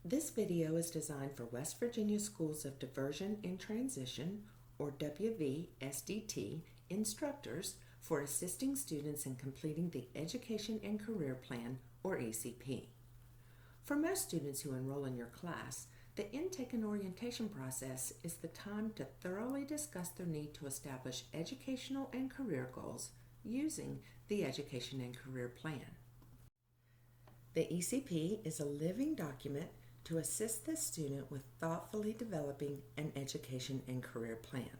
This video is designed for West Virginia Schools of Diversion and Transition, or Wvsdt, instructors for assisting students in completing the Education and Career Plan, or ECP. For most students who enroll in your class, the intake and orientation process is the time to thoroughly discuss their need to establish educational and career goals using the Education and Career Plan. The ECP is a living document to assist the student with thoughtfully developing an education and career plan.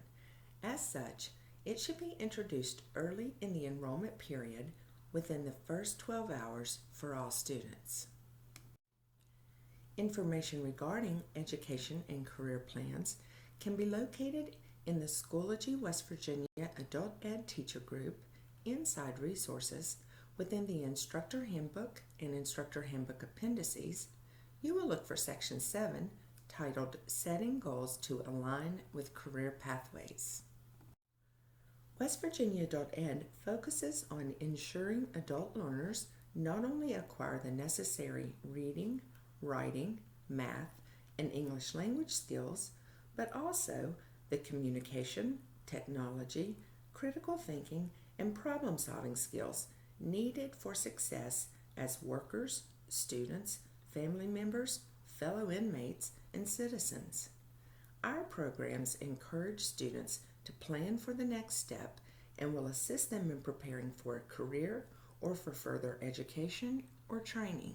As such, it should be introduced early in the enrollment period within the first 12 hours for all students. Information regarding education and career plans can be located in the Schoology West Virginia Adult Ed Teacher Group inside Resources within the Instructor Handbook and Instructor Handbook Appendices. You will look for Section 7 titled Setting Goals to Align with Career Pathways. West Virginia Adult Ed focuses on ensuring adult learners not only acquire the necessary reading, writing, math, and English language skills, but also the communication, technology, critical thinking, and problem-solving skills needed for success as workers, students, family members, fellow inmates, and citizens. Our programs encourage students to plan for the next step and will assist them in preparing for a career or for further education or training.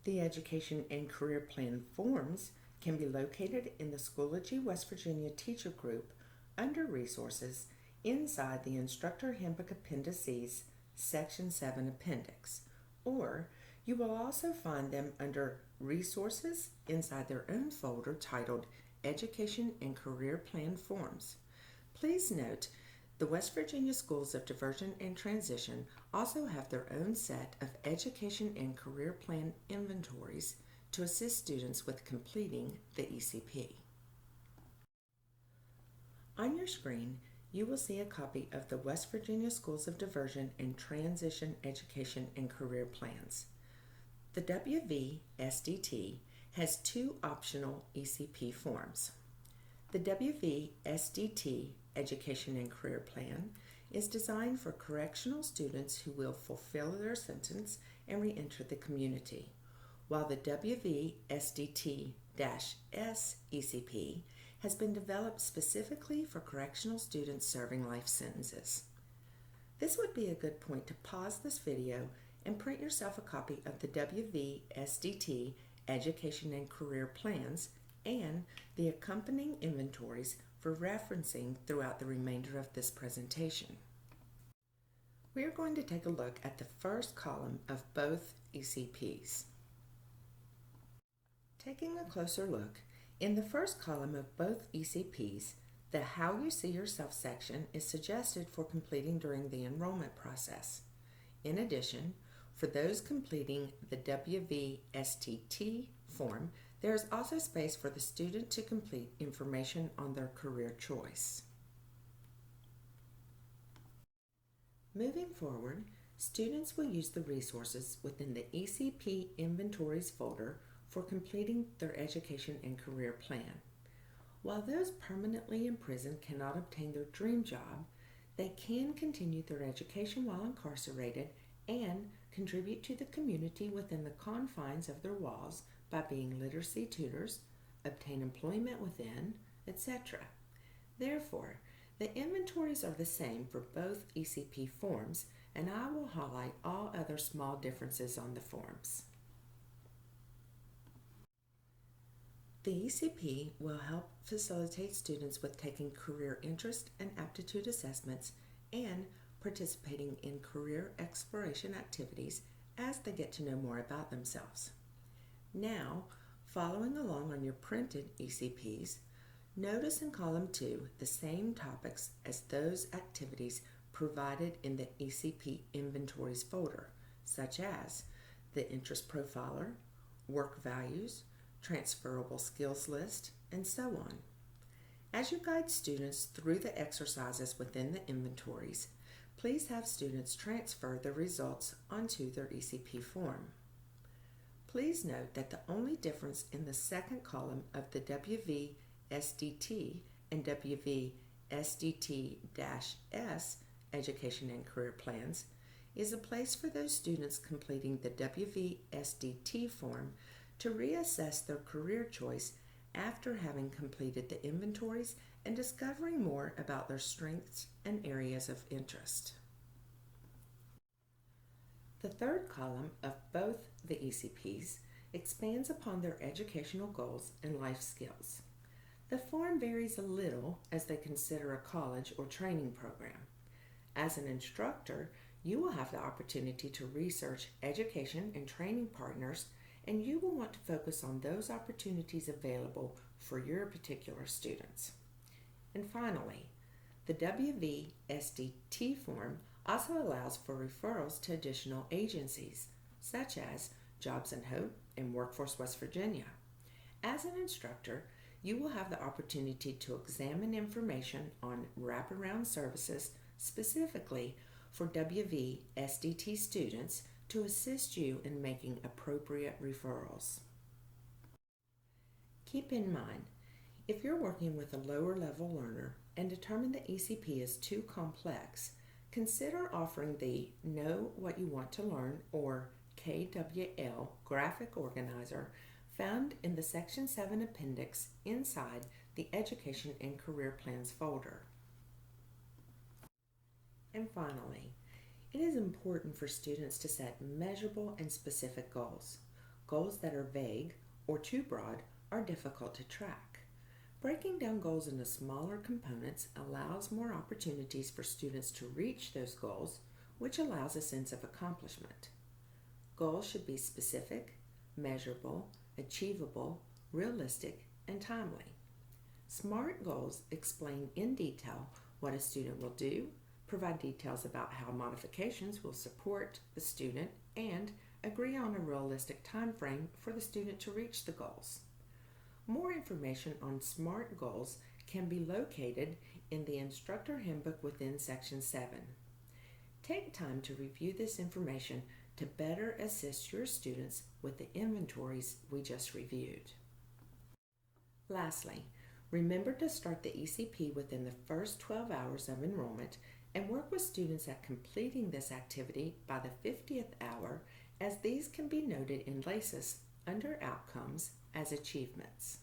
The Education and Career Plan forms can be located in the Schoology West Virginia Teacher Group under Resources inside the Instructor Handbook Appendices Section 7 Appendix, or you will also find them under Resources inside their own folder titled Education and Career Plan Forms. Please note, the West Virginia Schools of Diversion and Transition also have their own set of Education and Career Plan inventories to assist students with completing the ECP. On your screen, you will see a copy of the West Virginia Schools of Diversion and Transition Education and Career Plans. The Wvsdt has two optional ECP forms. The Wvsdt Education and Career Plan is designed for correctional students who will fulfill their sentence and re-enter the community, while the Wvsdt-S ECP has been developed specifically for correctional students serving life sentences. This would be a good point to pause this video and print yourself a copy of the Wvsdt Education and Career Plans and the accompanying inventories for referencing throughout the remainder of this presentation. We are going to take a look at the first column of both ECPs. Taking a closer look, in the first column of both ECPs, the How You See Yourself section is suggested for completing during the enrollment process. In addition, for those completing the Wvsdt form, there is also space for the student to complete information on their career choice. Moving forward, students will use the resources within the ECP Inventories folder for completing their education and career plan. While those permanently in prison cannot obtain their dream job, they can continue their education while incarcerated and contribute to the community within the confines of their walls by being literacy tutors, obtain employment within, etc. Therefore, the inventories are the same for both ECP forms, and I will highlight all other small differences on the forms. The ECP will help facilitate students with taking career interest and aptitude assessments and participating in career exploration activities as they get to know more about themselves. Now, following along on your printed ECPs, notice in column 2 the same topics as those activities provided in the ECP Inventories folder, such as the Interest Profiler, Work Values, Transferable Skills List, and so on. As you guide students through the exercises within the inventories, please have students transfer the results onto their ECP form. Please note that the only difference in the second column of the Wvsdt and Wvsdt-S Education and Career Plans is a place for those students completing the Wvsdt form to reassess their career choice after having completed the inventories and discovering more about their strengths and areas of interest. The third column of both the ECPs expands upon their educational goals and life skills. The form varies a little as they consider a college or training program. As an instructor, you will have the opportunity to research education and training partners, and you will want to focus on those opportunities available for your particular students. And finally, the Wvsdt form also allows for referrals to additional agencies, such as Jobs and Hope and Workforce West Virginia. As an instructor, you will have the opportunity to examine information on wraparound services specifically for Wvsdt students to assist you in making appropriate referrals. Keep in mind, if you're working with a lower level learner and determine the ECP is too complex, consider offering the Know What You Want to Learn, or KWL, graphic organizer found in the Section 7 appendix inside the Education and Career Plans folder. And finally, it is important for students to set measurable and specific goals. Goals that are vague or too broad are difficult to track. Breaking down goals into smaller components allows more opportunities for students to reach those goals, which allows a sense of accomplishment. Goals should be specific, measurable, achievable, realistic, and timely. SMART goals explain in detail what a student will do, provide details about how modifications will support the student, and agree on a realistic time frame for the student to reach the goals. More information on SMART goals can be located in the Instructor Handbook within Section 7. Take time to review this information to better assist your students with the inventories we just reviewed. Lastly, remember to start the ECP within the first 12 hours of enrollment and work with students at completing this activity by the 50th hour, as these can be noted in LACES under Outcomes as achievements.